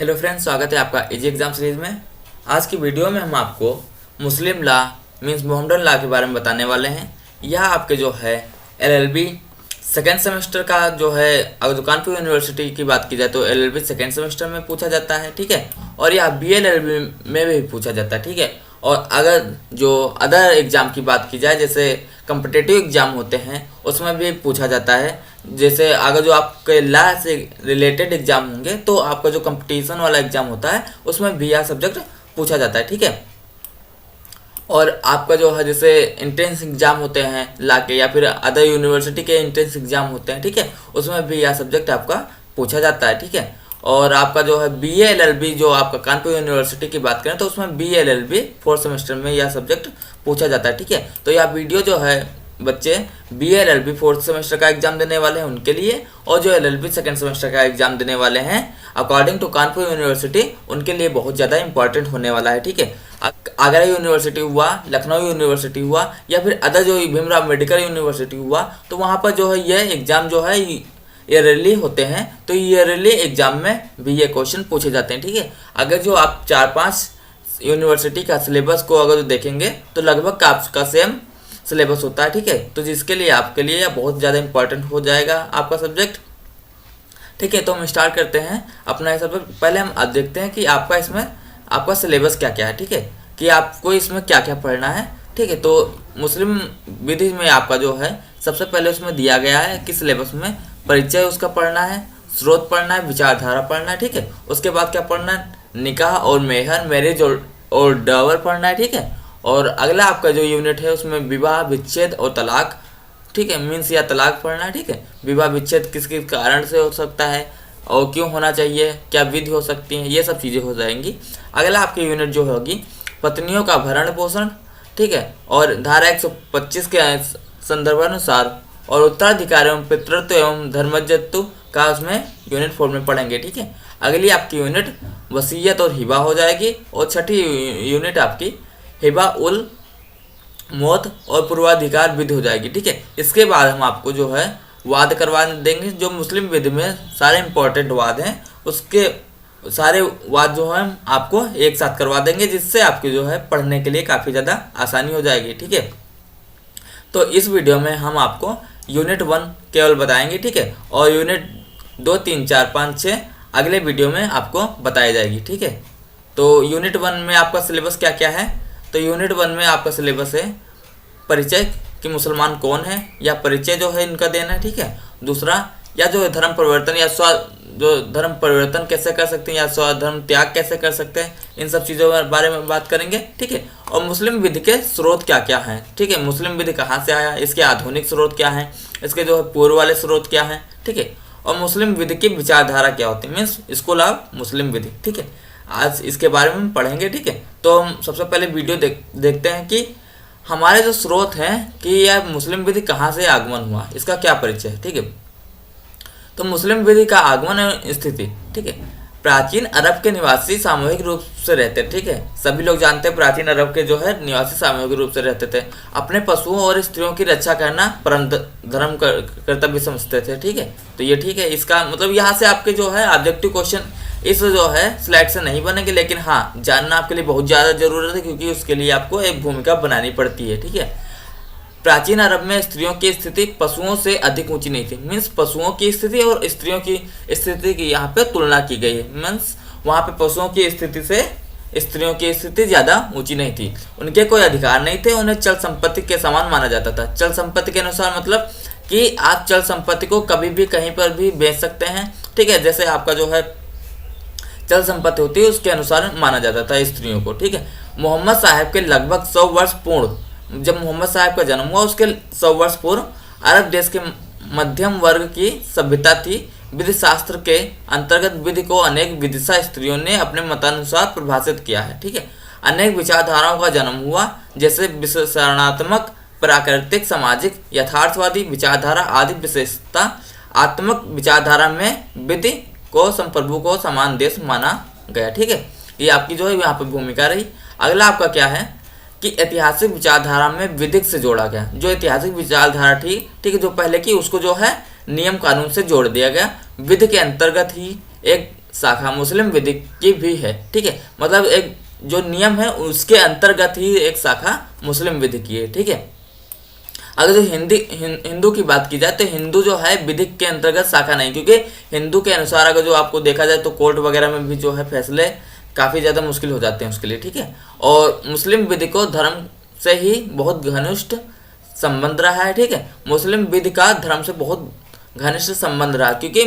Hello friends, स्वागत है आपका इजी एग्जाम सीरीज में। आज की वीडियो में हम आपको मुस्लिम लॉ मींस मोहम्मडन लॉ के बारे में बताने वाले हैं। यह आपके जो है एलएलबी सेकेंड सेमेस्टर का जो है, अगर कानपुर यूनिवर्सिटी की बात की जाए तो एलएलबी सेकेंड सेमेस्टर में पूछा जाता है, ठीक है। और यह बीएलएलबी में भी पूछा जाता है, ठीक है। और अगर जो अदर एग्ज़ाम की बात की जाए, जैसे कम्पिटिटिव एग्ज़ाम होते हैं, उसमें भी पूछा जाता है। जैसे अगर जो आपके लॉ से रिलेटेड एग्ज़ाम होंगे तो आपका जो कंपटीशन वाला एग्ज़ाम होता है उसमें भी यह सब्जेक्ट पूछा जाता है, ठीक है। और आपका जो है जैसे एंट्रेंस एग्ज़ाम होते हैं लॉ के, या फिर अदर यूनिवर्सिटी के एंट्रेंस एग्ज़ाम होते हैं, ठीक है, उसमें भी यह सब्जेक्ट आपका पूछा जाता है, ठीक है। और आपका जो है बीए एलएलबी, जो आपका कानपुर यूनिवर्सिटी की बात करें तो उसमें बीए एलएलबी फोर्थ सेमेस्टर में यह सब्जेक्ट पूछा जाता है, ठीक है। तो यह वीडियो जो है बच्चे बीए एलएलबी फोर्थ सेमेस्टर का एग्जाम देने वाले हैं उनके लिए, और जो एलएलबी सेकंड सेमेस्टर का एग्जाम देने वाले हैं अकॉर्डिंग टू कानपुर यूनिवर्सिटी, उनके लिए बहुत ज़्यादा इंपॉर्टेंट होने वाला है, ठीक है। आगरा यूनिवर्सिटी हुआ, लखनऊ यूनिवर्सिटी हुआ, या फिर अदर जो भीमराव मेडिकल यूनिवर्सिटी हुआ, तो वहाँ पर जो है यह एग्ज़ाम जो है ईयरली होते हैं। तो ईयरली एग्जाम में भी ये क्वेश्चन पूछे जाते हैं, ठीक है। अगर जो आप 4-5 यूनिवर्सिटी का सिलेबस को अगर देखेंगे तो लगभग आपका सेम सिलेबस होता है, ठीक है। तो जिसके लिए आपके लिए बहुत ज़्यादा इंपॉर्टेंट हो जाएगा आपका सब्जेक्ट, ठीक है। तो हम स्टार्ट करते हैं अपना सब्जेक्ट। पहले हम अब देखते हैं कि आपका इसमें आपका सिलेबस क्या क्या है, ठीक है, कि आपको इसमें क्या क्या पढ़ना है, ठीक है। तो मुस्लिम विधि में आपका जो है सबसे पहले उसमें दिया गया है कि सिलेबस में परिचय उसका पढ़ना है, स्रोत पढ़ना है, विचारधारा पढ़ना है, ठीक है। उसके बाद क्या पढ़ना है, निकाह और मेहर, मैरिज और डावर पढ़ना है, ठीक है। और अगला आपका जो यूनिट है उसमें विवाह विच्छेद और तलाक, ठीक है, मीन्स या तलाक पढ़ना है, ठीक है। विवाह विच्छेद किस किस कारण से हो सकता है और क्यों होना चाहिए, क्या विधि हो सकती है, ये सब चीज़ें हो जाएंगी। अगला आपकी यूनिट जो होगी पत्नियों का भरण पोषण, ठीक है, और धारा 125 के संदर्भानुसार और उत्तराधिकार एवं पितृत्व एवं धर्मजत्व का उसमें यूनिट 4 में पढ़ेंगे, ठीक है। अगली आपकी यूनिट वसीयत और हिबा हो जाएगी, और छठी यूनिट आपकी हिबा उल मौत और पूर्वाधिकार विधि हो जाएगी, ठीक है। इसके बाद हम आपको जो है वाद करवा देंगे, जो मुस्लिम विधि में सारे इंपॉर्टेंट वाद हैं उसके सारे वाद जो है आपको एक साथ करवा देंगे, जिससे आपके जो है पढ़ने के लिए काफ़ी ज़्यादा आसानी हो जाएगी, ठीक है। तो इस वीडियो में हम आपको यूनिट 1 केवल बताएंगे, ठीक है, और यूनिट 2, 3, 4, 5, 6 अगले वीडियो में आपको बताई जाएगी, ठीक है। तो यूनिट 1 में आपका सिलेबस क्या क्या है, तो यूनिट 1 में आपका सिलेबस है परिचय कि मुसलमान कौन है, या परिचय जो है इनका देना है, ठीक है। दूसरा, या जो धर्म परिवर्तन या जो धर्म परिवर्तन कैसे कर सकते हैं, या स्वधर्म त्याग कैसे कर सकते हैं, इन सब चीज़ों के बारे में बात करेंगे, ठीक है। और मुस्लिम विधि के स्रोत क्या क्या हैं, ठीक है, मुस्लिम विधि कहाँ से आया, इसके आधुनिक स्रोत क्या हैं, इसके जो है पूर्व वाले स्रोत क्या हैं, ठीक है। और मुस्लिम विधि की विचारधारा क्या होती है, मीन्स स्कूल ऑफ मुस्लिम विधि, ठीक है। आज इसके बारे में हम पढ़ेंगे, ठीक है। तो हम सबसे पहले वीडियो देखते हैं कि हमारे जो स्रोत हैं कि यह मुस्लिम विधि कहाँ से आगमन हुआ, इसका क्या परिचय है, ठीक है। तो मुस्लिम विधि का आगमन एवं स्थिति, ठीक है। प्राचीन अरब के निवासी सामूहिक रूप से रहते, ठीक है। सभी लोग जानते हैं प्राचीन अरब के जो है निवासी सामूहिक रूप से रहते थे। अपने पशुओं और स्त्रियों की रक्षा करना परम धर्म कर्तव्य समझते थे, ठीक है। तो ये ठीक है, इसका मतलब यहाँ से आपके जो है ऑब्जेक्टिव क्वेश्चन इस जो है स्लाइड से नहीं बनेंगे, लेकिन हाँ जानना आपके लिए बहुत ज़्यादा ज़रूरत है, क्योंकि उसके लिए आपको एक भूमिका बनानी पड़ती है, ठीक है। प्राचीन अरब में स्त्रियों की स्थिति पशुओं से अधिक ऊंची नहीं थी, मीन्स पशुओं की स्थिति और स्त्रियों की स्थिति की यहाँ पे तुलना की गई है। मीन्स वहाँ पे पशुओं की स्थिति से स्त्रियों की स्थिति ज़्यादा ऊंची नहीं थी, उनके कोई अधिकार नहीं थे, उन्हें चल संपत्ति के समान माना जाता था। चल संपत्ति के अनुसार मतलब कि आप चल संपत्ति को कभी भी कहीं पर भी बेच सकते हैं, ठीक है। जैसे आपका जो है चल संपत्ति होती है उसके अनुसार माना जाता था स्त्रियों को, ठीक है। मोहम्मद साहब के लगभग 100 वर्ष पूर्व, जब मोहम्मद साहब का जन्म हुआ उसके 100 वर्ष पूर्व अरब देश के मध्यम वर्ग की सभ्यता थी। विधि शास्त्र के अंतर्गत विधि को अनेक विदिशा स्त्रियों ने अपने मतानुसार परिभाषित किया है, ठीक है। अनेक विचारधाराओं का जन्म हुआ, जैसे विश्लेषणात्मक, प्राकृतिक, सामाजिक, यथार्थवादी विचारधारा आदि। विशेषता आत्मक विचारधारा में विधि को संप्रभु को समान देश माना गया, ठीक है। ये आपकी जो है यहाँ पर भूमिका रही। अगला आपका क्या है कि ऐतिहासिक विचारधारा में विधिक से जोड़ा गया। जो ऐतिहासिक विचारधारा थी, ठीक है, जो पहले की, उसको जो है नियम कानून से जोड़ दिया गया। विधि के अंतर्गत ही एक शाखा मुस्लिम विधि की भी है, ठीक है। मतलब एक जो नियम है उसके अंतर्गत ही एक शाखा मुस्लिम विधि की है, ठीक है। अगर जो हिंदू की बात की जाए तो हिंदू जो है विधिक के अंतर्गत शाखा नहीं, क्योंकि हिंदू के अनुसार अगर जो आपको देखा जाए तो कोर्ट वगैरह में भी जो है फैसले काफ़ी ज़्यादा मुश्किल हो जाते हैं उसके लिए, ठीक है। और मुस्लिम विधि को धर्म से ही बहुत घनिष्ठ संबंध रहा है, ठीक है। मुस्लिम विधि का धर्म से बहुत घनिष्ठ संबंध रहा, क्योंकि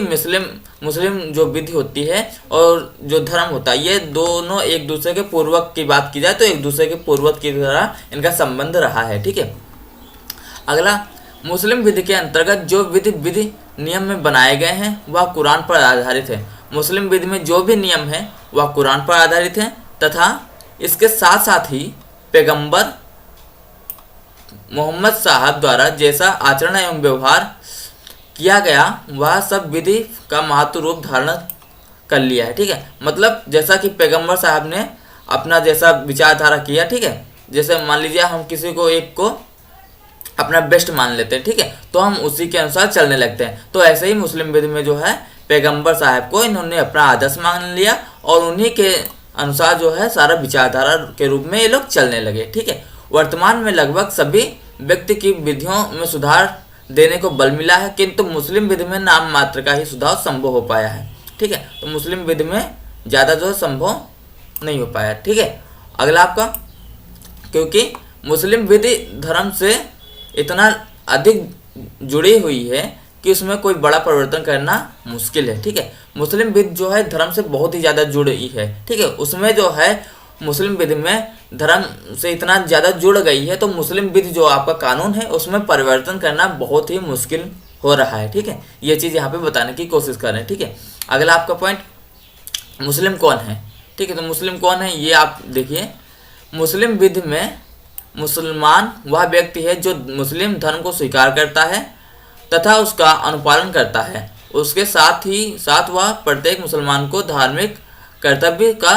मुस्लिम जो विधि होती है और जो धर्म होता है ये दोनों एक दूसरे के पूर्वक की बात की जाए तो एक दूसरे के पूर्वक की तरह इनका संबंध रहा है, ठीक है। अगला, मुस्लिम विधि के अंतर्गत जो विधि नियम में बनाए गए हैं वह कुरान पर आधारित है। मुस्लिम विधि में जो भी नियम है वह कुरान पर आधारित है तथा इसके साथ साथ ही पैगंबर मोहम्मद साहब द्वारा जैसा आचरण एवं व्यवहार किया गया वह सब विधि का महत्व रूप धारण कर लिया है, ठीक है। मतलब जैसा कि पैगंबर साहब ने अपना जैसा विचारधारा किया, ठीक है। जैसे मान लीजिए हम किसी को एक को अपना बेस्ट मान लेते हैं, ठीक है, तो हम उसी के अनुसार चलने लगते हैं। तो ऐसे ही मुस्लिम विधि में जो है पैगंबर साहब को इन्होंने अपना आदर्श मान लिया और उन्हीं के अनुसार जो है सारा विचारधारा के रूप में ये लोग चलने लगे, ठीक है। वर्तमान में लगभग सभी व्यक्ति की विधियों में सुधार देने को बल मिला है, किंतु मुस्लिम विधि में नाम मात्र का ही सुधार संभव हो पाया है, ठीक है। तो मुस्लिम विधि में ज़्यादा जो संभव नहीं हो पाया, ठीक है। अगला आपका, क्योंकि मुस्लिम विधि धर्म से इतना अधिक जुड़ी हुई है कि उसमें कोई बड़ा परिवर्तन करना मुश्किल है, ठीक है। मुस्लिम विधि जो है धर्म से बहुत ही ज़्यादा जुड़ी है, ठीक है। उसमें जो है मुस्लिम विधि में धर्म से इतना ज़्यादा जुड़ गई है तो मुस्लिम विधि जो आपका कानून है उसमें परिवर्तन करना बहुत ही मुश्किल हो रहा है, ठीक है। ये चीज़ यहाँ पे बताने की कोशिश कर रहे हैं, ठीक है। अगला आपका पॉइंट, मुस्लिम कौन है, ठीक है। तो मुस्लिम कौन है ये आप देखिए। मुस्लिम विधि में मुसलमान वह व्यक्ति है जो मुस्लिम धर्म को स्वीकार करता है तथा उसका अनुपालन करता है। उसके साथ ही साथ वह प्रत्येक मुसलमान को धार्मिक कर्तव्य का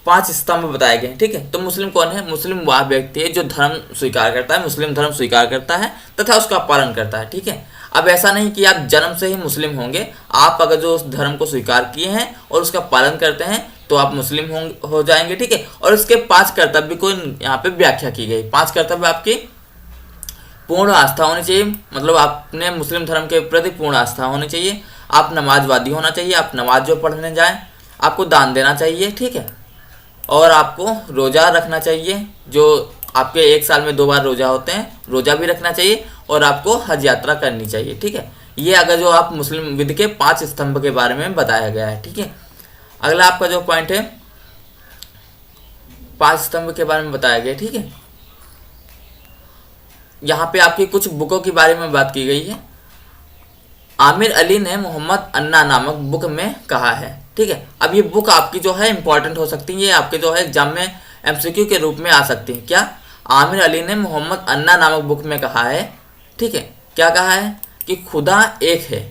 5 स्तंभ बताए गए, ठीक है। तो मुस्लिम कौन है? मुस्लिम वह व्यक्ति है जो धर्म स्वीकार करता है, मुस्लिम धर्म स्वीकार करता है तथा उसका पालन करता है, ठीक है। अब ऐसा नहीं कि आप जन्म से ही मुस्लिम होंगे, आप अगर जो उस धर्म को स्वीकार किए हैं और उसका पालन करते हैं तो आप मुस्लिम हो जाएंगे, ठीक है। और इसके 5 कर्तव्य को यहाँ पे व्याख्या की गई। 5 कर्तव्य आपकी पूर्ण आस्था होनी चाहिए, मतलब आपने मुस्लिम धर्म के प्रति पूर्ण आस्था होनी चाहिए, आप नमाजवादी होना चाहिए, आप नमाज जो पढ़ने जाएं, आपको दान देना चाहिए, ठीक है। और आपको रोज़ा रखना चाहिए, जो आपके 1 साल में 2 बार रोज़ा होते हैं, रोज़ा भी रखना चाहिए और आपको हज यात्रा करनी चाहिए, ठीक है। ये अगर जो आप मुस्लिम विधि के 5 स्तंभ के बारे में बताया गया है, ठीक है। अगला आपका जो पॉइंट है 5 स्तंभ के बारे में बताया गया, ठीक है। यहाँ पे आपकी कुछ बुकों के बारे में बात की गई है। आमिर अली ने मोहम्मद अन्ना नामक बुक में कहा है, ठीक है। अब ये बुक आपकी जो है इंपॉर्टेंट हो सकती है, ये आपके जो है एग्जाम में एमसीक्यू के रूप में आ सकती है। क्या? आमिर अली ने मोहम्मद अन्ना नामक बुक में कहा है, ठीक है। क्या कहा है? कि खुदा एक है,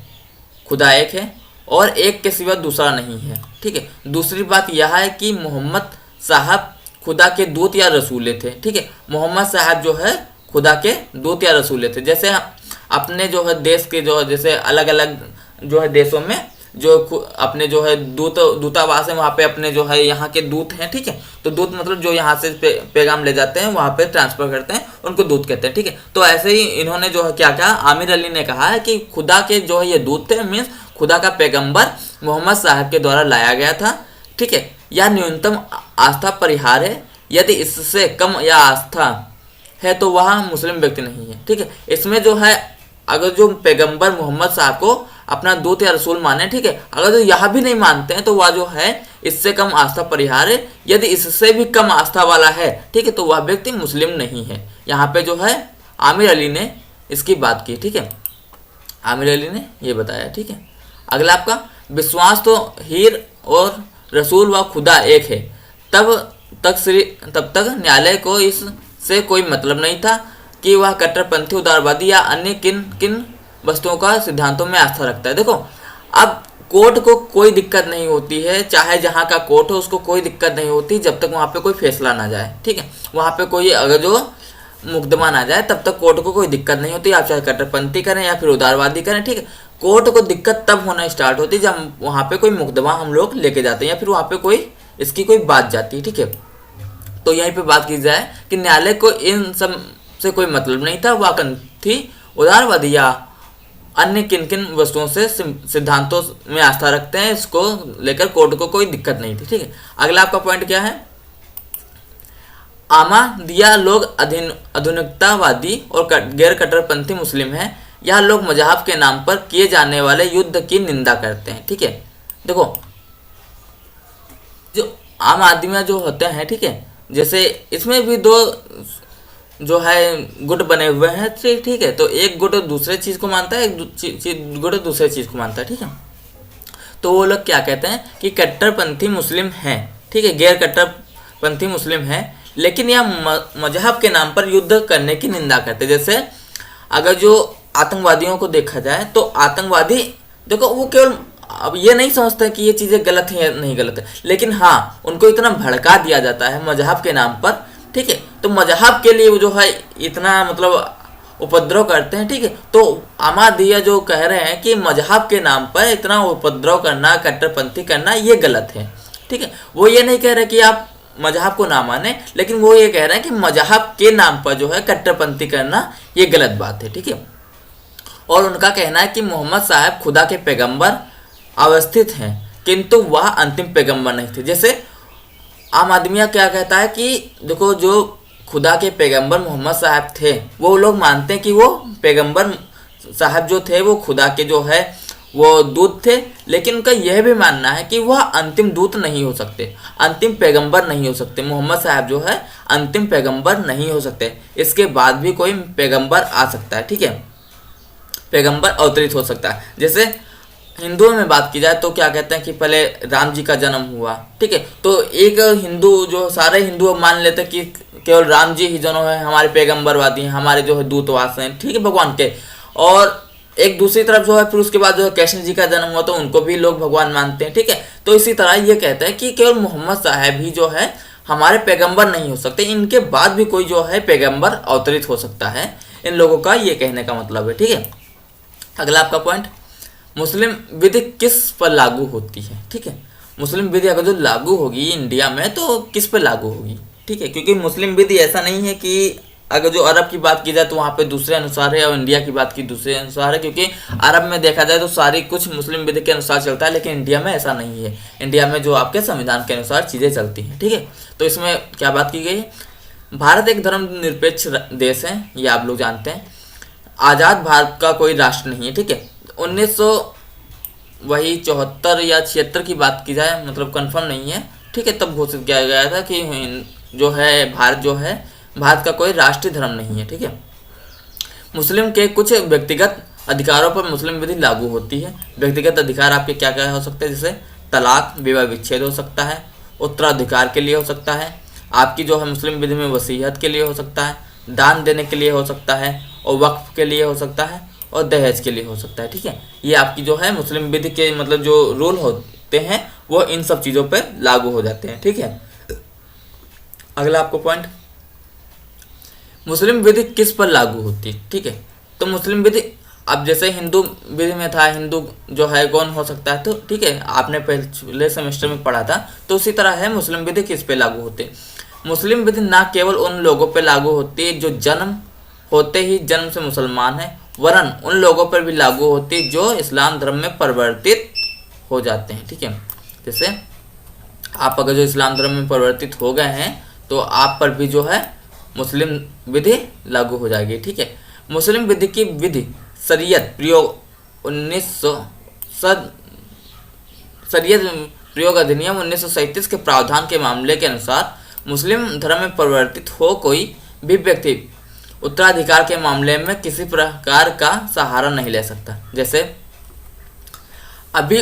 खुदा एक है और एक के सिवा दूसरा नहीं है, ठीक है। दूसरी बात यह है कि मोहम्मद साहब खुदा के दूत या रसूले थे, ठीक है। मोहम्मद साहब जो है खुदा के दूत या रसूले थे। जैसे अपने जो है देश के जो जैसे अलग अलग जो है देशों में जो अपने जो है दूतावास है, वहाँ पे अपने जो है यहाँ के दूत हैं, ठीक है। तो दूत मतलब जो यहाँ से पैगाम ले जाते हैं वहाँ पे ट्रांसफ़र करते हैं, उनको दूत कहते हैं, ठीक है। तो ऐसे ही इन्होंने जो है क्या कहा, आमिर अली ने कहा है कि खुदा के जो है ये दूत थे, मीन्स खुदा का पैगम्बर मोहम्मद साहब के द्वारा लाया गया था, ठीक है। यह न्यूनतम आस्था परिहार है, यदि इससे कम या आस्था है तो वह मुस्लिम व्यक्ति नहीं है, ठीक है। इसमें जो है अगर जो पैगंबर मोहम्मद साहब को अपना दूत या रसूल माने, ठीक है, अगर जो यह भी नहीं मानते हैं तो वह जो है इससे कम आस्था परिहार है, यदि इससे भी कम आस्था वाला है, ठीक है, तो वह व्यक्ति मुस्लिम नहीं है। यहाँ पे जो है आमिर अली ने इसकी बात की, ठीक है, आमिर अली ने ये बताया, ठीक है। अगला आपका विश्वास तो हीर और रसूल व खुदा एक है, तब तक न्यायालय को इससे कोई मतलब नहीं था कि वह कट्टरपंथी, उदारवादी या अन्य किन वस्तुओं का सिद्धांतों में आस्था रखता है। देखो, अब कोर्ट को कोई दिक्कत नहीं होती है, चाहे जहाँ का कोर्ट हो उसको कोई दिक्कत नहीं होती जब तक वहाँ पे कोई फैसला ना जाए, ठीक है। वहाँ पे कोई अगर जो मुकदमा ना जाए तब तक कोर्ट को कोई दिक्कत नहीं होती, आप चाहे कट्टरपंथी करें या फिर उदारवादी करें, ठीक है, कोर्ट को दिक्कत तब होना स्टार्ट होती है जब वहाँ पे कोई मुकदमा हम लोग लेके जाते हैं या फिर वहाँ पे कोई इसकी कोई बात जाती है, ठीक है। तो यहीं पे बात की जाए कि न्यायालय को इन सब से कोई मतलब नहीं था, वह थी उदारवादी या अन्य किन किन वस्तुओं से सिद्धांतों में आस्था रखते हैं, इसको लेकर कोर्ट को कोई दिक्कत नहीं थी, ठीक है। अगला आपका पॉइंट क्या है, आमादिया लोग आधुनिकतावादी और गैर कट्टरपंथी मुस्लिम हैं। यह लोग मजहब के नाम पर किए जाने वाले युद्ध की निंदा करते हैं, ठीक है। देखो जो आम आदमी जो होते हैं, ठीक है, जैसे इसमें भी दो जो है गुट बने हुए हैं, ठीक है। तो एक गुट दूसरे चीज़ को मानता है, एक गुट दूसरे चीज़ को मानता है, ठीक है। तो वो लोग क्या कहते हैं कि कट्टरपंथी मुस्लिम हैं, ठीक है, गैर कट्टरपंथी मुस्लिम हैं, लेकिन यह मजहब के नाम पर युद्ध करने की निंदा करते हैं। जैसे अगर जो आतंकवादियों को देखा जाए तो आतंकवादी देखो वो केवल अब ये नहीं समझते कि ये चीज़ें गलत हैं या नहीं गलत है, लेकिन हाँ उनको इतना भड़का दिया जाता है मजहब के नाम पर, ठीक है। तो मजहब के लिए वो जो है इतना मतलब उपद्रव करते हैं, ठीक है। तो अहमदिया जो कह रहे हैं कि मजहब के नाम पर इतना उपद्रव करना, कट्टरपंथी करना ये गलत है, ठीक है। वो ये नहीं कह रहे कि आप मजहब को ना माने, लेकिन वो ये कह रहे हैं कि मजहब के नाम पर जो है कट्टरपंथी करना ये गलत बात है, ठीक है। और उनका कहना है कि मोहम्मद साहब खुदा के पैगंबर अवस्थित हैं, किंतु वह अंतिम पैगंबर नहीं थे। जैसे आम आदमिया क्या कहता है कि देखो जो खुदा के पैगंबर मोहम्मद साहब थे, वो लोग मानते हैं कि वो पैगंबर साहब जो थे वो खुदा के जो है वो दूत थे, लेकिन उनका यह भी मानना है कि वह अंतिम दूत नहीं हो सकते, अंतिम पैगंबर नहीं हो सकते। मोहम्मद साहब जो है अंतिम पैगंबर नहीं हो सकते, इसके बाद भी कोई पैगंबर आ सकता है, ठीक है, पैगंबर अवतरित हो सकता है। जैसे हिंदुओं में बात की जाए तो क्या कहते हैं कि पहले राम जी का जन्म हुआ, ठीक है। तो एक हिंदू जो सारे हिंदू मान लेते हैं कि केवल राम जी ही जो है हमारे पैगंबरवादी हैं, हमारे जो है दूतवास हैं, ठीक है, भगवान के। और एक दूसरी तरफ जो है फिर उसके बाद जो है कृष्ण जी का जन्म हुआ तो उनको भी लोग भगवान मानते हैं, ठीक है। तो इसी तरह ये कहते हैं कि केवल मोहम्मद साहब ही जो है हमारे पैगंबर नहीं हो सकते, इनके बाद भी कोई जो है पैगंबर अवतरित हो सकता है, इन लोगों का ये कहने का मतलब है, ठीक है। अगला आपका पॉइंट, मुस्लिम विधि किस पर लागू होती है, ठीक है। मुस्लिम विधि अगर जो लागू होगी इंडिया में तो किस पर लागू होगी, ठीक है, क्योंकि मुस्लिम विधि ऐसा नहीं है कि अगर जो अरब की बात की जाए तो वहाँ पे दूसरे अनुसार है और इंडिया की बात की दूसरे अनुसार है, क्योंकि अरब में देखा जाए तो सारी कुछ मुस्लिम विधि के अनुसार चलता है, लेकिन इंडिया में ऐसा नहीं है। इंडिया में जो आपके संविधान के अनुसार चीज़ें चलती हैं, ठीक है। तो इसमें क्या बात की गई है, भारत एक धर्मनिरपेक्ष देश है, ये आप लोग जानते हैं। आज़ाद भारत का कोई राष्ट्र नहीं है, ठीक है। 1974 या 76 की बात की जाए, मतलब कंफर्म नहीं है, ठीक है, तब घोषित किया गया था कि जो है भारत का कोई राष्ट्रीय धर्म नहीं है, ठीक है। मुस्लिम के कुछ व्यक्तिगत अधिकारों पर मुस्लिम विधि लागू होती है। व्यक्तिगत अधिकार आपके क्या क्या हो सकते हैं, जैसे तलाक, विवाह विच्छेद हो सकता है, उत्तराधिकार के लिए हो सकता है, आपकी जो है मुस्लिम विधि में वसीयत के लिए हो सकता है, दान देने के लिए हो सकता है, और वक्फ के लिए हो सकता है, और दहेज के लिए हो सकता है, ठीक है। ये आपकी जो है मुस्लिम विधि के मतलब जो रूल होते हैं वो इन सब चीज़ों पर लागू हो जाते हैं, ठीक है। अगला आपको पॉइंट, मुस्लिम विधि किस पर लागू होती है, ठीक है। तो मुस्लिम विधि अब जैसे हिंदू विधि में था, हिंदू जो है कौन हो सकता है, तो ठीक है, आपने पहले सेमेस्टर में पढ़ा था, तो उसी तरह है मुस्लिम विधि किस पे लागू होती है। मुस्लिम विधि ना केवल उन लोगों पे लागू होती है जो जन्म होते ही जन्म से मुसलमान है, वरन उन लोगों पर भी लागू होती है जो इस्लाम धर्म में परिवर्तित हो जाते हैं, ठीक है। जैसे आप अगर जो इस्लाम धर्म में परिवर्तित हो गए हैं तो आप पर भी जो है मुस्लिम विधि लागू हो जाएगी, ठीक है। मुस्लिम विधि की विधि शरीयत प्रयोग 1900 शरीयत प्रयोग अधिनियम 1937 के प्रावधान के मामले के अनुसार मुस्लिम धर्म में परिवर्तित हो कोई भी व्यक्ति उत्तराधिकार के मामले में किसी प्रकार का सहारा नहीं ले सकता। जैसे अभी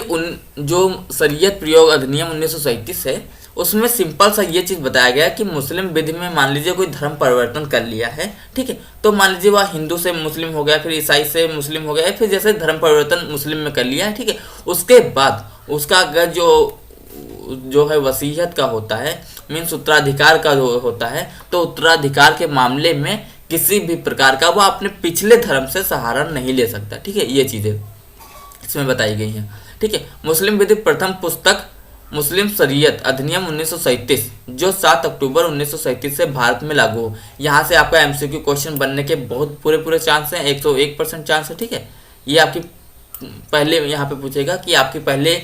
जो शरीयत प्रयोग अधिनियम 1937 है उसमें सिंपल सा ये चीज़ बताया गया कि मुस्लिम विधि में मान लीजिए कोई धर्म परिवर्तन कर लिया है, ठीक है, तो मान लीजिए वह हिंदू से मुस्लिम हो गया, फिर ईसाई से मुस्लिम हो गया, फिर जैसे धर्म परिवर्तन मुस्लिम में कर लिया है, ठीक है। उसके बाद उसका अगर जो है वसीयत का होता है, मीन्स उत्तराधिकार का जो होता है, तो उत्तराधिकार के मामले में किसी भी प्रकार का वह अपने पिछले धर्म से सहारा नहीं ले सकता, ठीक है, ये चीज़ें। इसमें बताई गई हैं। ठीक है, मुस्लिम विधि प्रथम पुस्तक मुस्लिम शरीयत अधिनियम 1937 जो 7 अक्टूबर 1937 से भारत में लागू हो। यहाँ से आपका एमसीक्यू क्वेश्चन बनने के बहुत पूरे चांस हैं, 101% चांस है। ठीक है, ये आपकी पहले यहाँ पे पूछेगा कि आपकी पहले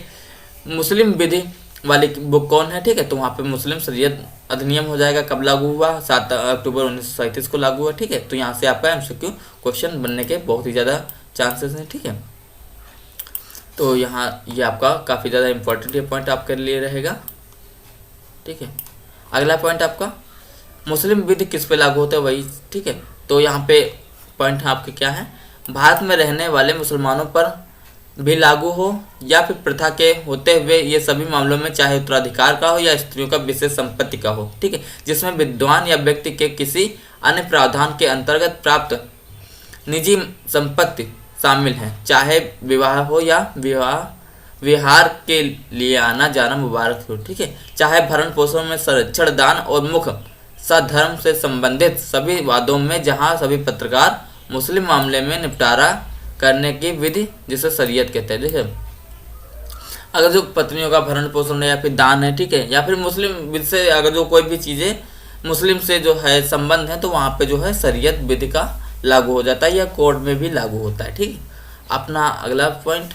मुस्लिम विधि वाली बुक कौन है। ठीक है, तो वहाँ पे मुस्लिम शरीयत अधिनियम हो जाएगा, कब लागू हुआ, 7 अक्टूबर 1937 को लागू हुआ। ठीक है, तो यहाँ से आपका एमसीक्यू क्वेश्चन बनने के बहुत ही ज़्यादा चांसेस हैं। ठीक है, तो यहाँ ये आपका काफ़ी ज़्यादा इंपॉर्टेंट पॉइंट आपके लिए रहेगा। ठीक है, अगला पॉइंट आपका मुस्लिम विधि किस पे लागू होता है वही। ठीक है, तो यहाँ पे पॉइंट आपके क्या है, भारत में रहने वाले मुसलमानों पर भी लागू हो या फिर प्रथा के होते हुए ये सभी मामलों में चाहे उत्तराधिकार का हो या स्त्रियों का विशेष संपत्ति का हो। ठीक है, जिसमें विद्वान या व्यक्ति के किसी अन्य प्रावधान के अंतर्गत प्राप्त निजी संपत्ति शामिल है, चाहे विवाह हो या विहार के लिए आना जाना मुबारक हो। ठीक है, चाहे भरण पोषण में संरक्षण दान और मुख सधर्म से संबंधित सभी वादों में जहां सभी पत्रकार मुस्लिम मामले में निपटारा करने की विधि जिसे शरीयत कहते हैं। देखिए, अगर जो पत्नियों का भरण पोषण है या फिर दान है, ठीक है, या फिर मुस्लिम विधि से अगर जो कोई भी चीज़ें मुस्लिम से जो है संबंध है, तो वहाँ पे जो है शरीयत विधि का लागू हो जाता है या कोर्ट में भी लागू होता है। ठीक है, अपना अगला पॉइंट,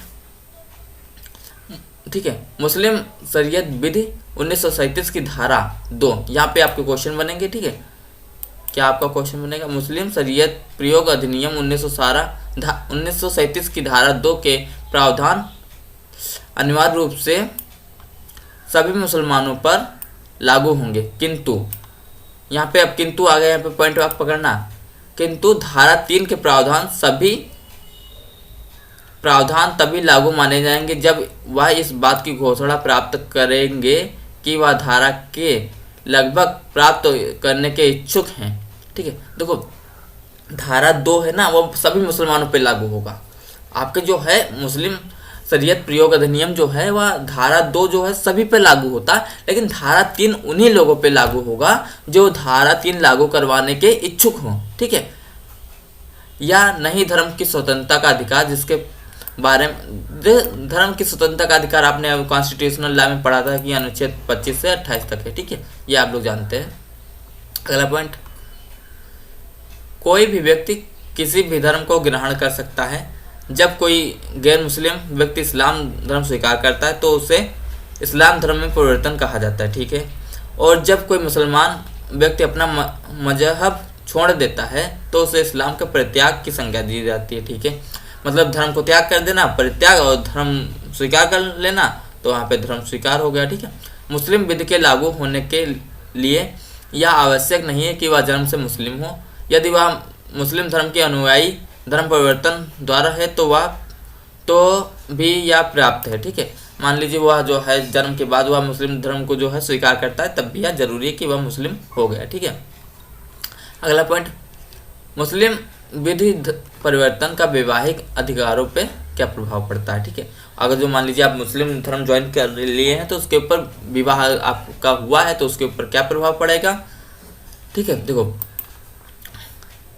ठीक है, मुस्लिम शरीयत विधि 1937 की धारा 2, यहाँ पे आपके क्वेश्चन बनेंगे। ठीक है, क्या आपका क्वेश्चन बनेगा, मुस्लिम शरीयत प्रयोग अधिनियम 1937 की धारा 2 के प्रावधान अनिवार्य रूप से सभी मुसलमानों पर लागू होंगे, किंतु यहाँ पे अब किंतु आ गया, यहाँ पे पॉइंट आप पकड़ना, किंतु धारा 3 के प्रावधान तभी लागू माने जाएंगे जब वह इस बात की घोषणा प्राप्त करेंगे कि वह धारा के लगभग प्राप्त करने के इच्छुक हैं। ठीक है, देखो धारा 2 है ना, वो सभी मुसलमानों पे लागू होगा। आपके जो है मुस्लिम शरीयत प्रयोग अधिनियम जो है वह धारा 2 जो है सभी पे लागू होता है, लेकिन धारा 3 उन्हीं लोगों पे लागू होगा जो धारा 3 लागू करवाने के इच्छुक हों। ठीक है, या नहीं धर्म की स्वतंत्रता का अधिकार, जिसके बारे में धर्म की स्वतंत्रता का अधिकार आपने कॉन्स्टिट्यूशनल लॉ में पढ़ा था कि अनुच्छेद 25 से 28 तक है। ठीक है, ये आप लोग जानते हैं। अगला पॉइंट, कोई भी व्यक्ति किसी भी धर्म को ग्रहण कर सकता है। जब कोई गैर मुस्लिम व्यक्ति इस्लाम धर्म स्वीकार करता है तो उसे इस्लाम धर्म में परिवर्तन कहा जाता है। ठीक है, और जब कोई मुसलमान व्यक्ति अपना मजहब छोड़ देता है तो उसे इस्लाम के परित्याग की संज्ञा दी जाती है। ठीक है, मतलब धर्म को त्याग कर देना, परित्याग, और धर्म स्वीकार कर लेना, तो वहाँ पे धर्म स्वीकार हो गया। ठीक है, मुस्लिम विधि के लागू होने के लिए यह आवश्यक नहीं है कि वह जन्म से मुस्लिम हो। यदि वह मुस्लिम धर्म के अनुयायी धर्म परिवर्तन द्वारा है तो वह तो भी यह पर्याप्त है। ठीक है, मान लीजिए वह जो है जन्म के बाद वह मुस्लिम धर्म को जो है स्वीकार करता है, तब भी यह जरूरी है कि वह मुस्लिम हो गया। ठीक है, अगला पॉइंट, मुस्लिम विधि परिवर्तन का वैवाहिक अधिकारों पे क्या प्रभाव पड़ता है। ठीक है, अगर जो मान लीजिए आप मुस्लिम धर्म ज्वाइन कर लिए हैं तो उसके ऊपर विवाह आपका हुआ है तो उसके ऊपर क्या प्रभाव पड़ेगा। ठीक है, देखो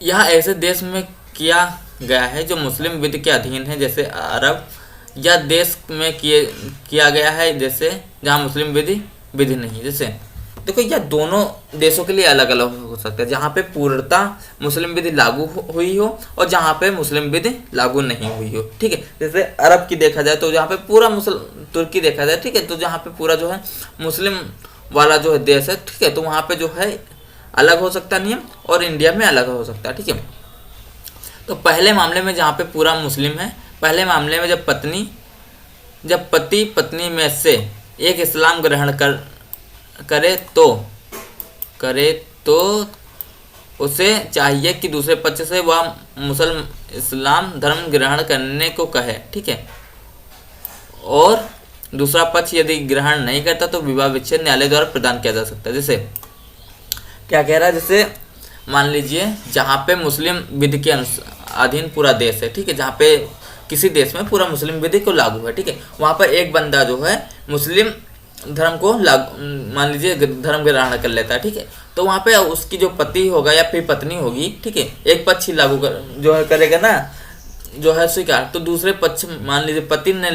यह ऐसे देश में किया गया है जो मुस्लिम विधि के अधीन है, जैसे अरब, या देश में किया गया है जैसे जहाँ मुस्लिम विधि नहीं। जैसे देखो यह दोनों देशों के लिए अलग अलग हो सकता है, जहाँ पे पूर्णता मुस्लिम विधि लागू हुई हो और जहाँ पे मुस्लिम विधि लागू नहीं हुई हो। ठीक है, जैसे अरब की देखा जाए तो जहाँ पे पूरा तुर्की देखा जाए, ठीक है, तो जहाँ पे पूरा जो है मुस्लिम वाला जो है देश है, ठीक है, तो वहाँ पे जो है अलग हो सकता है नियम, और इंडिया में अलग हो सकता है। ठीक है, तो पहले मामले में जहाँ पे पूरा मुस्लिम है, पहले मामले में जब पति पत्नी में से एक इस्लाम ग्रहण करे तो उसे चाहिए कि दूसरे पक्ष से वह इस्लाम धर्म ग्रहण करने को कहे। ठीक है, और दूसरा पक्ष यदि ग्रहण नहीं करता तो विवाह विच्छेद न्यायालय द्वारा प्रदान किया जा सकता है। जैसे क्या कह रहा है, जैसे मान लीजिए जहाँ पे मुस्लिम विधि के अधीन पूरा देश है, ठीक है, जहाँ पे किसी देश में पूरा मुस्लिम विधि को लागू है, ठीक है, वहाँ पर एक बंदा जो है मुस्लिम धर्म को मान लीजिए धर्म ग्रहण कर लेता है, ठीक है, तो वहाँ पे उसकी जो पति होगा या फिर पत्नी होगी, ठीक है, एक पक्ष ही लागू जो है करेगा ना, जो है स्वीकार, तो दूसरे पक्ष मान लीजिए पति ने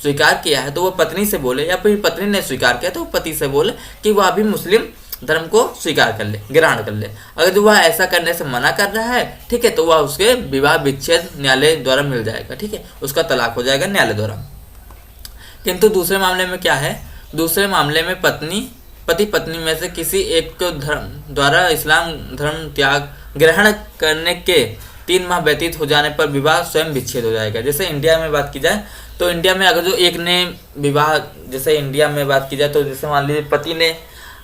स्वीकार किया है तो वो पत्नी से बोले, या फिर पत्नी ने स्वीकार किया तो वो पति से बोले कि वह भी मुस्लिम धर्म को स्वीकार कर ले, ग्रहण कर ले। अगर जो वह ऐसा करने से मना कर रहा है, ठीक है, तो वह उसके विवाह विच्छेद न्यायालय द्वारा मिल जाएगा, ठीक है, उसका तलाक हो जाएगा न्यायालय द्वारा। किंतु दूसरे मामले में क्या है, दूसरे मामले में पति पत्नी में से किसी एक को धर्म द्वारा इस्लाम धर्म त्याग ग्रहण करने के 3 माह व्यतीत हो जाने पर विवाह स्वयं विच्छेद हो जाएगा। जैसे इंडिया में बात की जाए तो इंडिया में अगर जो एक ने विवाह, जैसे इंडिया में बात की जाए तो जैसे मान लीजिए पति ने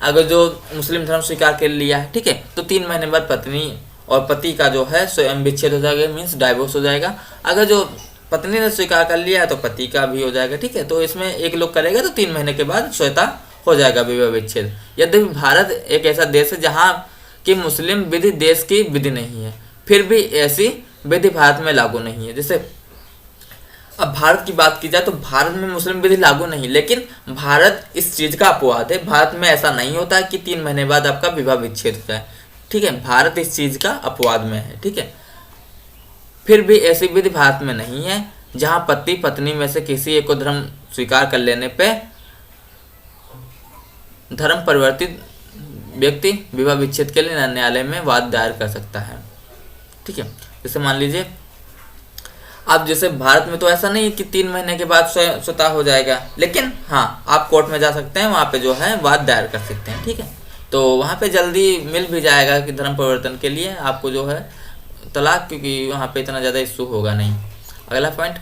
अगर जो मुस्लिम धर्म स्वीकार कर लिया है, ठीक है, तो 3 महीने बाद पत्नी और पति का जो है स्वयं विच्छेद हो जाएगा, मीन्स डाइवोर्स हो जाएगा। अगर जो पत्नी ने स्वीकार कर लिया है तो पति का भी हो जाएगा, ठीक है। तो इसमें एक लोग करेगा तो 3 महीने के बाद स्वयता हो जाएगा विवाह विच्छेद। यद्यपि भारत एक ऐसा देश है जहाँ की मुस्लिम विधि देश की विधि नहीं है, फिर भी ऐसी विधि भारत में लागू नहीं है। जैसे अब भारत की बात की जाए तो भारत में मुस्लिम विधि लागू नहीं, लेकिन भारत इस चीज़ का अपवाद है। भारत में ऐसा नहीं होता है कि 3 महीने बाद आपका विवाह विच्छेद हो जाए, ठीक है, भारत इस चीज़ का अपवाद में है, ठीक है। फिर भी ऐसी विधि भारत में नहीं है जहां पति पत्नी में से किसी एक को धर्म स्वीकार कर लेने पे धर्म परिवर्तित व्यक्ति विवाह विच्छेद के लिए न्यायालय में वाद दायर कर सकता है, ठीक है। जैसे मान लीजिए अब जैसे भारत में तो ऐसा नहीं है कि 3 महीने के बाद स्वतः हो जाएगा, लेकिन हाँ आप कोर्ट में जा सकते हैं, वहाँ पे जो है वाद दायर कर सकते हैं, ठीक है। तो वहाँ पे जल्दी मिल भी जाएगा कि धर्म परिवर्तन के लिए आपको जो है तलाक, क्योंकि वहाँ पे इतना ज़्यादा इशू होगा नहीं। अगला पॉइंट,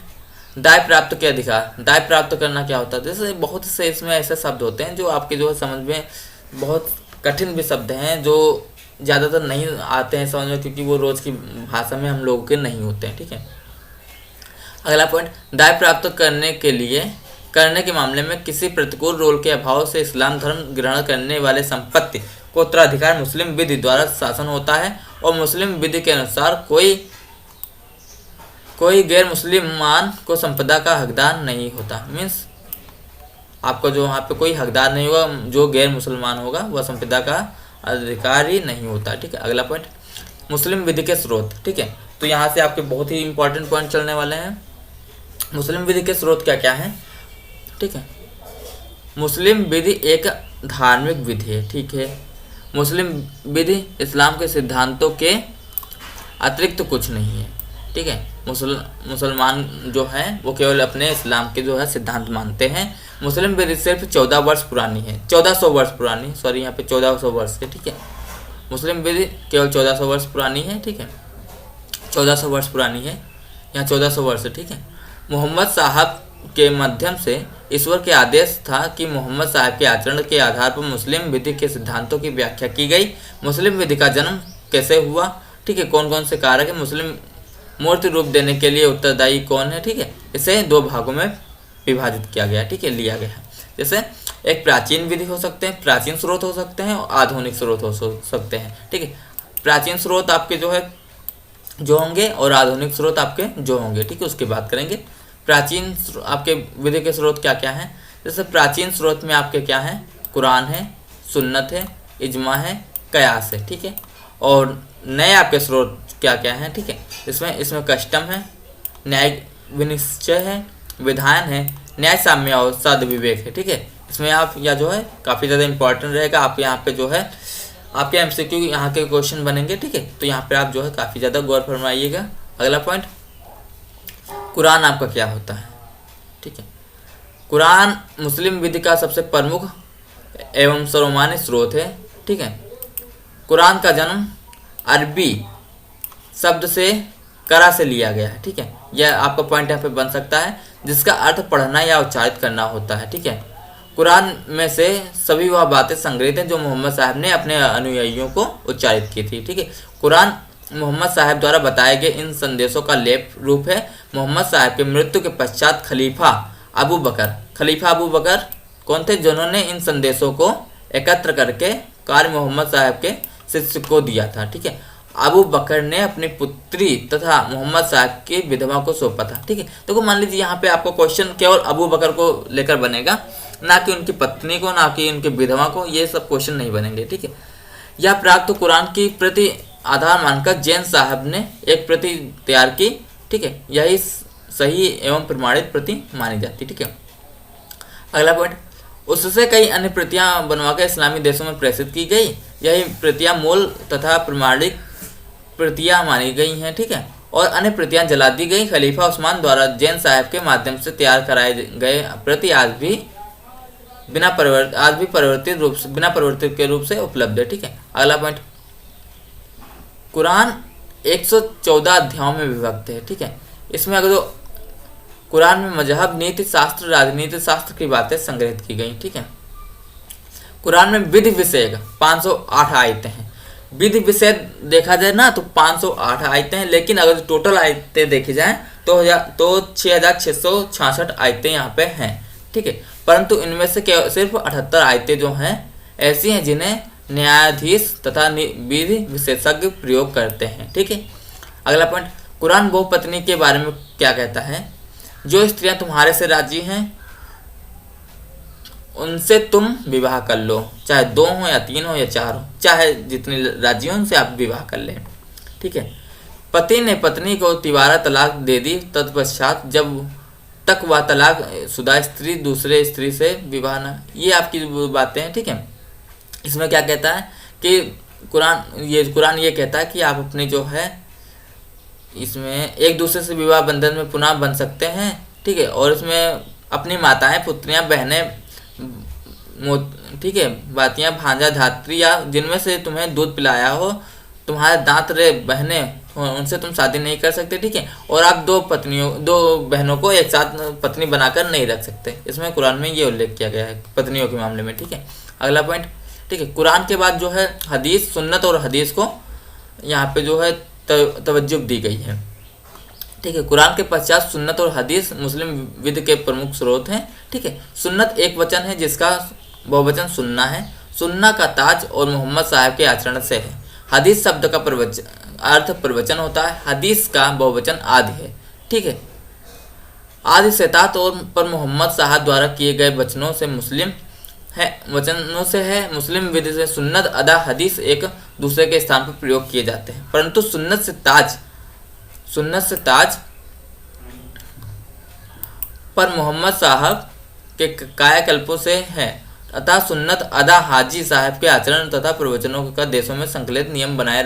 दाय प्राप्त के अधिकार। दाय प्राप्त करना क्या होता है, जैसे बहुत से इसमें ऐसे शब्द होते हैं जो आपके जो है समझ में बहुत कठिन भी शब्द हैं, जो ज़्यादातर नहीं आते हैं समझ में, क्योंकि वो रोज़ की भाषा में हम लोगों के नहीं होते हैं, ठीक है। अगला पॉइंट, दाय प्राप्त करने के मामले में किसी प्रतिकूल रोल के अभाव से इस्लाम धर्म ग्रहण करने वाले संपत्ति को उत्तराधिकार मुस्लिम विधि द्वारा शासन होता है, और मुस्लिम विधि के अनुसार कोई गैर मुसलमान को संपदा का हकदार नहीं होता। मीन्स आपको जो वहाँ पे कोई हकदार नहीं होगा, जो गैर मुसलमान होगा वह संपदा का अधिकारी नहीं होता, ठीक है। अगला पॉइंट, मुस्लिम विधि के स्रोत, ठीक है। तो यहाँ से आपके बहुत ही इंपॉर्टेंट पॉइंट चलने वाले हैं। मुस्लिम विधि के स्रोत क्या क्या हैं, ठीक है। मुस्लिम विधि एक धार्मिक विधि है, ठीक है। मुस्लिम विधि इस्लाम के सिद्धांतों के अतिरिक्त कुछ नहीं है, ठीक है। मुसलमान जो हैं वो केवल अपने इस्लाम के जो है सिद्धांत मानते हैं। मुस्लिम विधि सिर्फ 14 वर्ष पुरानी है, 1400 वर्ष पुरानी, सॉरी यहाँ पे 1400 वर्ष है, ठीक है। मुस्लिम विधि केवल 1400 वर्ष पुरानी है, ठीक है, 1400 वर्ष पुरानी है, यहाँ 1400 वर्ष है, ठीक है। मोहम्मद साहब के माध्यम से ईश्वर के आदेश था कि मोहम्मद साहब के आचरण के आधार पर मुस्लिम विधि के सिद्धांतों की व्याख्या की गई। मुस्लिम विधि का जन्म कैसे हुआ, ठीक है, कौन कौन से कारक है, मुस्लिम मूर्ति रूप देने के लिए उत्तरदायी कौन है, ठीक है। इसे 2 भागों में विभाजित किया गया, ठीक है, लिया गया है। जैसे एक प्राचीन विधि हो सकते हैं, प्राचीन स्रोत हो सकते हैं, और आधुनिक स्रोत हो सकते हैं, ठीक है। प्राचीन स्रोत आपके जो है जो होंगे और आधुनिक स्रोत आपके जो होंगे, ठीक है, उसकी बात करेंगे। प्राचीन आपके विधि के स्रोत क्या क्या हैं, जैसे प्राचीन स्रोत में आपके क्या हैं, कुरान है, सुन्नत है, इजमा है, कयास है, ठीक है। और नए आपके स्रोत क्या क्या हैं, ठीक है, इसमें कस्टम है, न्यायिक विनिश्चय है, विधान है, न्याय साम्य और सद विवेक है, ठीक है। इसमें आप या जो है काफ़ी ज़्यादा इंपॉर्टेंट रहेगा, आप यहाँ पे जो है आपके एमसीक्यू यहाँ के क्वेश्चन बनेंगे, ठीक है। तो यहाँ पे आप जो है काफ़ी ज़्यादा गौर फरमाइएगा। अगला पॉइंट, कुरान आपका क्या होता है, ठीक है। कुरान मुस्लिम विधि का सबसे प्रमुख एवं सर्वमान्य स्रोत है, ठीक है। कुरान का जन्म अरबी शब्द से करा से लिया गया है, ठीक है। यह आपका पॉइंट यहाँ पे बन सकता है, जिसका अर्थ पढ़ना या उच्चारित करना होता है, ठीक है। कुरान में से सभी वह बातें संग्रहित हैं जो मोहम्मद साहब ने अपने अनुयायियों को उच्चारित की थी, ठीक है। कुरान मोहम्मद साहब द्वारा बताए गए इन संदेशों का लेप रूप है। मोहम्मद साहब के मृत्यु के पश्चात खलीफा अबू बकर कौन थे, जिन्होंने इन संदेशों को एकत्र करके कार्य मोहम्मद साहब के शिष्य को दिया था, ठीक है। अबू बकर ने अपनी पुत्री तथा मोहम्मद साहब की विधवा को सौंपा था, ठीक है। तो मान लीजिए यहाँ पे आपको क्वेश्चन केवल अबू बकर को लेकर बनेगा, ना कि उनकी पत्नी को, ना कि उनकी विधवा को, ये सब क्वेश्चन नहीं बनेंगे, ठीक है। यह प्राप्त कुरान की प्रति आधार मानकर जैन साहब ने एक प्रति तैयार की, ठीक है, यही सही एवं प्रमाणित प्रति मानी जाती। ठीक है, अगला पॉइंट, उससे कई अन्य प्रतियां बनवाकर इस्लामी देशों में प्रेषित की गई। यही प्रतियां मूल तथा प्रमाणिक प्रतियां मानी गई हैं। ठीक है, और अन्य प्रतियां जला दी गई। खलीफा उस्मान द्वारा जैन साहब के माध्यम से तैयार कराए गए प्रति आज भी बिना परिवर्तित के रूप से उपलब्ध है। ठीक है, अगला पॉइंट, कुरान 114 अध्यायों में विभक्त है। ठीक है, इसमें अगर जो कुरान में मजहब, नीति शास्त्र, राजनीति शास्त्र की बातें संग्रहित की गई। ठीक है, कुरान में विधि विषय 508 आयतें हैं। विधि विषय देखा जाए ना तो 508 आयतें हैं, लेकिन अगर टोटल आयतें देखी जाए तो 6666 आयतें यहाँ पे हैं। ठीक है, परंतु इनमें से सिर्फ 78 आयतें जो हैं ऐसी हैं जिन्हें न्यायाधीश तथा विधि विशेषज्ञ प्रयोग करते हैं। ठीक है, अगला पॉइंट, कुरान बहुपत्नी के बारे में क्या कहता है? जो स्त्रियां तुम्हारे से राजी हैं उनसे तुम विवाह कर लो, चाहे 2 हो या 3 हो या 4 हो, चाहे जितनी राजी हो उनसे आप विवाह कर लें। ठीक है, पति ने पत्नी को तिवारा तलाक दे दी, तत्पश्चात जब तक वह तलाक शुदा स्त्री दूसरे स्त्री से विवाह न, ये आपकी बातें हैं। ठीक है, इसमें क्या कहता है कि कुरान ये कहता है कि आप अपनी जो है इसमें एक दूसरे से विवाह बंधन में पुनः बन सकते हैं। ठीक है, और इसमें अपनी माताएं, पुत्रियां, बहनें, ठीक है, बातियां, भांजा, धात्री या जिनमें से तुम्हें दूध पिलाया हो, तुम्हारे दांत रे बहनें, उनसे तुम शादी नहीं कर सकते। ठीक है, और आप 2 बहनों को एक साथ पत्नी बनाकर नहीं रख सकते। इसमें कुरान में ये उल्लेख किया गया है पत्नियों के मामले में। ठीक है, अगला पॉइंट, ठीक है, कुरान के बाद जो है हदीस, सुन्नत और हदीस को यहाँ पे जो है तवज्जो दी गई है। ठीक है, कुरान के पश्चात सुन्नत और हदीस मुस्लिम विद के प्रमुख स्रोत हैं। ठीक है, सुन्नत एक वचन है जिसका बहुवचन सुन्ना है। सुन्ना का ताज और मोहम्मद साहब के आचरण से है। हदीस शब्द का अर्थ प्रवचन होता है। हदीस का बहुवचन आदि है। ठीक है, आदि से तात और पर मोहम्मद साहब द्वारा किए गए वचनों से मुस्लिम विधि से सुन्नत, अदा, हदीस एक दूसरे के स्थान पर प्रयोग किए जाते हैं, परंतु सुन्नत से ताज पर मोहम्मद साहब के कायाकल्पों से है, अतः सुन्नत, अदा, हाजी साहब के आचरण तथा प्रवचनों का देशों में संकलित नियम बनाए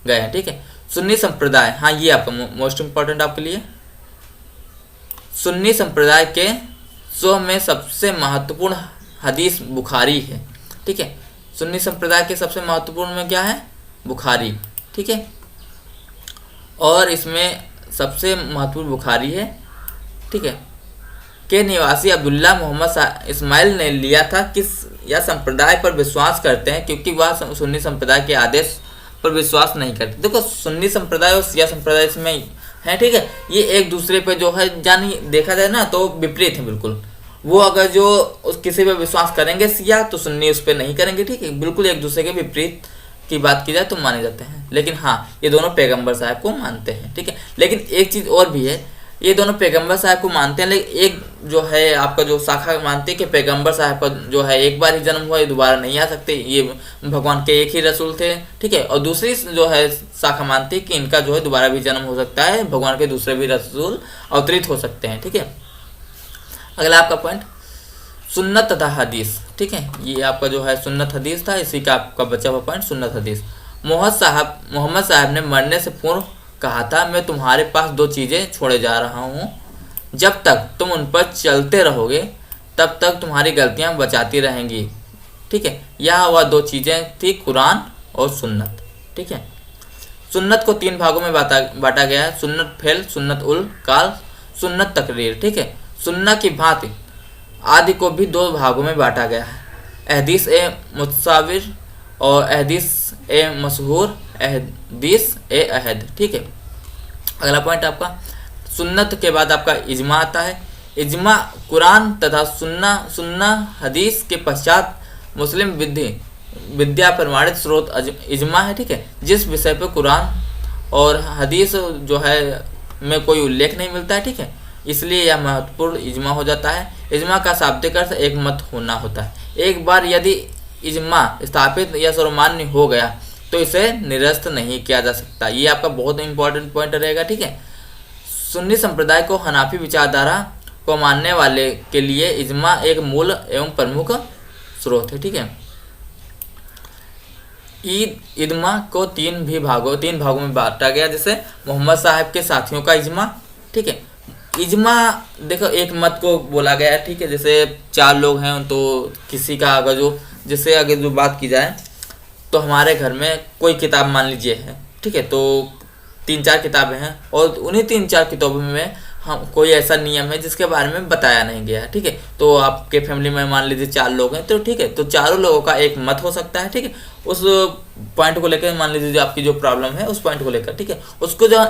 गए हैं। ठीक है, सुन्नी संप्रदाय, हाँ ये आपका मोस्ट इंपॉर्टेंट आपके लिए, सुन्नी संप्रदाय के 100 में सबसे महत्वपूर्ण हदीस बुखारी है। ठीक है, सुन्नी संप्रदाय के सबसे महत्वपूर्ण में क्या है? बुखारी। ठीक है, और इसमें सबसे महत्वपूर्ण बुखारी है। ठीक है, के निवासी अब्दुल्ला मोहम्मद इस्माइल ने लिया था किस या संप्रदाय पर विश्वास करते हैं, क्योंकि वह सुन्नी संप्रदाय के आदेश पर विश्वास नहीं करते। देखो, सुन्नी संप्रदाय और शिया संप्रदाय इसमें है। ठीक है, ये एक दूसरे पे जो है जानी देखा जाए ना तो विपरीत है बिल्कुल। वो अगर जो किसी पे विश्वास करेंगे शिया तो सुन्नी उस पर नहीं करेंगे। ठीक है, बिल्कुल एक दूसरे के विपरीत की बात की जाए तो माने जाते हैं। लेकिन हाँ, ये दोनों पैगंबर साहब को मानते हैं। ठीक है, लेकिन एक चीज़ और भी है, ये दोनों पैगंबर साहब को मानते हैं, लेकिन एक जो है आपका जो शाखा मानते हैं कि पैगंबर साहब का जो है एक बार ही जन्म हुआ, ये दोबारा नहीं आ सकते, ये भगवान के एक ही रसूल थे। ठीक है, और दूसरी जो है शाखा मानती है कि इनका जो है दोबारा भी जन्म हो सकता है, भगवान के दूसरे भी रसूल अवतरित हो सकते हैं। ठीक है, अगला आपका पॉइंट, सुन्नत तथा हदीस। ठीक है, ये आपका जो है सुन्नत हदीस था, इसी का आपका बचा हुआ पॉइंट सुन्नत हदीस। मोहम्मद साहब ने मरने से पूर्व कहा था, मैं तुम्हारे पास 2 चीज़ें छोड़े जा रहा हूँ, जब तक तुम उन पर चलते रहोगे तब तक तुम्हारी गलतियाँ बचाती रहेंगी। ठीक है, यह वह 2 चीज़ें थी, कुरान और सुन्नत। ठीक है, सुन्नत को 3 भागों में बांटा गया है, सुन्नत फेल, सुन्नत उल काल, सुन्नत तकरीर। ठीक है, सुन्ना की भांति आदि को भी 2 भागों में बांटा गया है, अहदीस ए मुतसाविर और अहदीस ए मशहूर, अहदीस ए अहद। ठीक है, अगला पॉइंट आपका सुन्नत के बाद आपका इजमा आता है। इजमा कुरान तथा सुन्ना हदीस के पश्चात मुस्लिम विद्या प्रमाणित स्रोत इजमा है। ठीक है, जिस विषय पर कुरान और हदीस जो है में कोई उल्लेख नहीं मिलता है। ठीक है, इसलिए यह महत्वपूर्ण इजमा हो जाता है। इजमा का शाब्दिक अर्थ एक मत होना होता है। एक बार यदि इजमा स्थापित या सर्वमान्य हो गया तो इसे निरस्त नहीं किया जा सकता। ये आपका बहुत इंपॉर्टेंट पॉइंट रहेगा। ठीक है, सुन्नी संप्रदाय को हनाफी विचारधारा को मानने वाले के लिए इजमा एक मूल एवं प्रमुख स्रोत है। ठीक है, इजमा को तीन भागों में बांटा गया, जैसे मोहम्मद साहब के साथियों का इजमा। ठीक है, इजमा देखो एक मत को बोला गया है। ठीक है, जैसे 4 लोग हैं तो किसी का अगर जो बात की जाए तो हमारे घर में कोई किताब मान लीजिए है। ठीक है, तो 3-4 किताबें हैं और उन्हीं 3-4 किताबों में हम कोई ऐसा नियम है जिसके बारे में बताया नहीं गया है। ठीक है, तो आपके फैमिली में मान लीजिए 4 लोग हैं, तो ठीक है, तो चारों लोगों का एक मत हो सकता है। ठीक है, उस पॉइंट को लेकर मान लीजिए जो आपकी जो प्रॉब्लम है उस पॉइंट को लेकर, ठीक है, उसको जो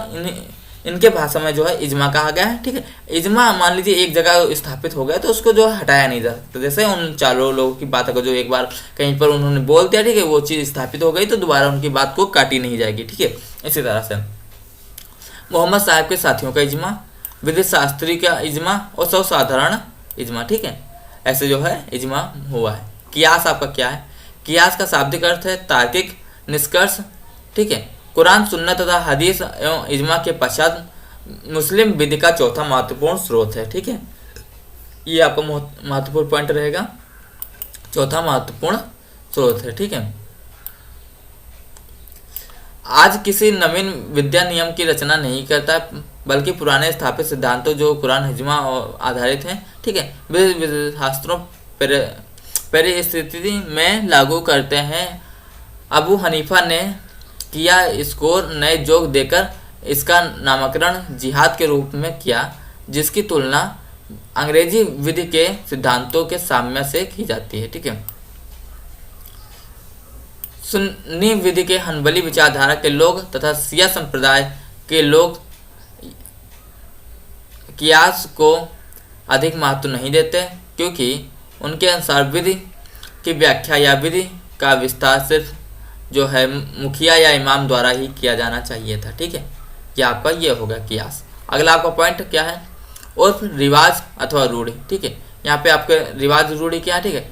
इनके भाषा में जो है इजमा कहा गया है। ठीक है, इजमा मान लीजिए एक जगह स्थापित हो गया तो उसको जो है हटाया नहीं जा सकता। जैसे उन चारों लोगों की बात अगर जो एक बार कहीं पर उन्होंने बोल दिया, ठीक है, वो चीज़ स्थापित हो गई तो दोबारा उनकी बात को काटी नहीं जाएगी। ठीक है, इसी तरह से मोहम्मद साहब के साथियों का इजमा, विधि शास्त्री का इजमा और सर्वसाधारण इजमा। ठीक है, ऐसे जो है इजमा हुआ है। कियास आपका क्या है? कियास का शाब्दिक अर्थ है तार्किक निष्कर्ष। ठीक है, कुरान, सुन्नत तथा हदीस एवं इजमा के पश्चात मुस्लिम विधि का चौथा महत्वपूर्ण स्रोत है। ठीक है, ये आपका महत्वपूर्ण पॉइंट रहेगा, चौथा महत्वपूर्ण स्रोत है। ठीक है, आज किसी नवीन विद्या नियम की रचना नहीं करता बल्कि पुराने स्थापित सिद्धांतों जो कुरान इजमा आधारित हैं, ठीक है, वे शास्त्रों परिस्थिति में लागू करते हैं। अबू हनीफा ने किया इसको नए जोग देकर इसका नामकरण जिहाद के रूप में किया, जिसकी तुलना अंग्रेजी विधि के सिद्धांतों के साम्य से की जाती है। ठीक है, सुन्नी विधि के हनबली विचारधारा के लोग तथा शिया संप्रदाय के लोग कियास को अधिक महत्व नहीं देते, क्योंकि उनके अनुसार विधि की व्याख्या या विधि का विस्तार सिर्फ जो है मुखिया या इमाम द्वारा ही किया जाना चाहिए था। ठीक है, ये आपका ये होगा कियास। अगला आपका पॉइंट क्या है? उर्फ, रिवाज अथवा रूढ़ी। ठीक है, यहाँ पे आपके रिवाज रूढ़ी क्या है? ठीक है,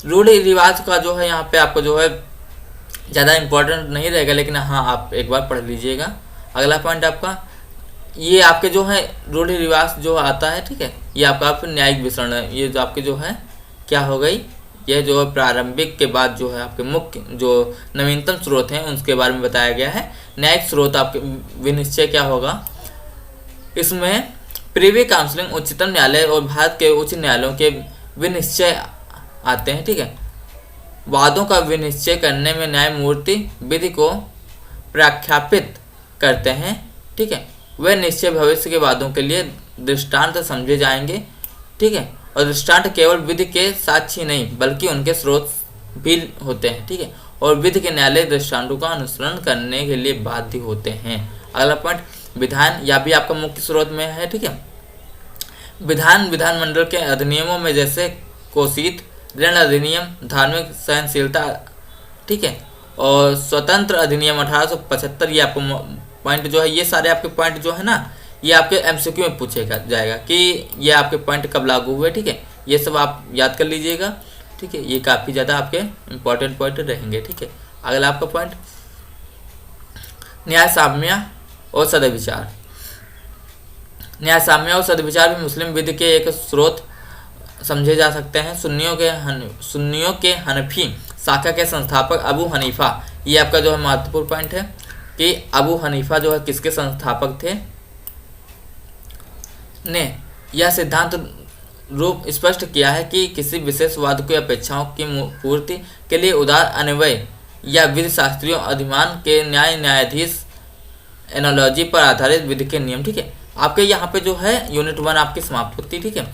रूढ़ी रिवाज का जो है यहाँ पे आपको जो है ज़्यादा इम्पोर्टेंट नहीं रहेगा, लेकिन हाँ आप एक बार पढ़ लीजिएगा। अगला पॉइंट आपका ये आपके जो है रूढ़ी रिवाज जो आता है, ठीक है, ये आपका न्यायिक विसरण है। ये जो आपके जो है क्या हो गई, यह जो है प्रारंभिक के बाद जो है आपके मुख्य जो नवीनतम स्रोत हैं उनके बारे में बताया गया है। न्यायिक स्रोत आपके विनिश्चय क्या होगा, इसमें प्रीवी काउंसिलिंग, उच्चतम न्यायालय और भारत के उच्च न्यायालयों के विनिश्चय आते हैं। ठीक है, वादों का विनिश्चय करने में न्यायमूर्ति विधि को प्रख्यापित करते हैं। ठीक है, वे निश्चय भविष्य के वादों के लिए दृष्टांत समझे जाएंगे। ठीक है, और दृष्टांत केवल विधि के साक्षी नहीं बल्कि उनके स्रोत भी होते हैं। ठीक है, और विधि के न्यायालय दृष्टांतों का अनुसरण करने के लिए बाध्य होते हैं। अगला पॉइंट, विधान, या भी आपका मुख्य स्रोत में है। ठीक है, विधानमंडल के अधिनियमों में जैसे कोशित, ऋण अधिनियम, धार्मिक सहनशीलता, ठीक है, और स्वतंत्र अधिनियम 1875, ये आपको पॉइंट जो है, ये सारे आपके पॉइंट जो है ना, ये आपके एमसीक्यू में पूछेगा जाएगा कि ये आपके पॉइंट कब लागू हुए। ठीक है, ये सब आप याद कर लीजिएगा। ठीक है, ये काफ़ी ज़्यादा आपके इंपॉर्टेंट पॉइंट रहेंगे। ठीक है, अगला आपका पॉइंट, न्याय साम्य और सदविचार। न्याय साम्य और सदविचार भी मुस्लिम विधि के एक स्रोत समझे जा सकते हैं। सुन्नियों के हनफी शाखा के संस्थापक अबू हनीफा, ये आपका जो है महत्वपूर्ण पॉइंट है कि अबू हनीफा जो है किसके संस्थापक थे, ने यह सिद्धांत रूप स्पष्ट किया है कि किसी विशेष वाद की अपेक्षाओं की पूर्ति के लिए उदार अन्वय या विधि शास्त्रियों अधिमान के न्यायाधीश एनालॉजी पर आधारित विधि के नियम। ठीक है, आपके यहाँ पे जो है यूनिट 1 आपकी समाप्त होती है। ठीक है,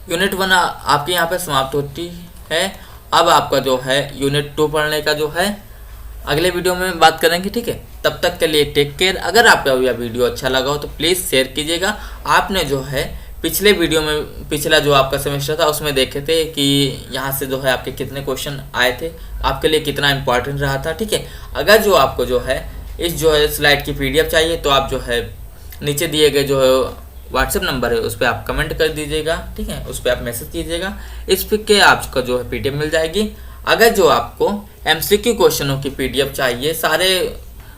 यूनिट 1 आपके यहाँ पे समाप्त होती है। अब आपका जो है यूनिट 2 पढ़ने का जो है अगले वीडियो में बात करेंगे। ठीक है, तब तक के लिए टेक केयर। अगर आपको यह वीडियो अच्छा लगा हो तो प्लीज़ शेयर कीजिएगा। आपने जो है पिछले वीडियो में पिछला जो आपका सेमेस्टर था उसमें देखे थे कि यहाँ से जो है आपके कितने क्वेश्चन आए थे, आपके लिए कितना इंपॉर्टेंट रहा था। ठीक है, अगर जो आपको जो है इस जो है स्लाइड की PDF चाहिए तो आप जो है नीचे दिए गए जो है व्हाट्सएप नंबर है उस पर आप कमेंट कर दीजिएगा। ठीक है, उस पर आप मैसेज कीजिएगा, इस पर के आपको जो है PDF मिल जाएगी। अगर जो आपको MCQ क्वेश्चनों की PDF चाहिए, सारे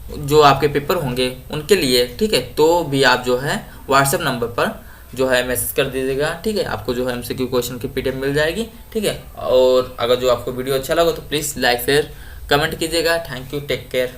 जो आपके पेपर होंगे उनके लिए, ठीक है, तो भी आप जो है व्हाट्सएप नंबर पर जो है मैसेज कर दीजिएगा, ठीक है। आपको जो है एमसीक्यू क्वेश्चन की पीडीएफ मिल जाएगी, ठीक है। और अगर जो आपको वीडियो अच्छा लगा तो प्लीज़ लाइक शेयर कमेंट कीजिएगा। Thank you, take care.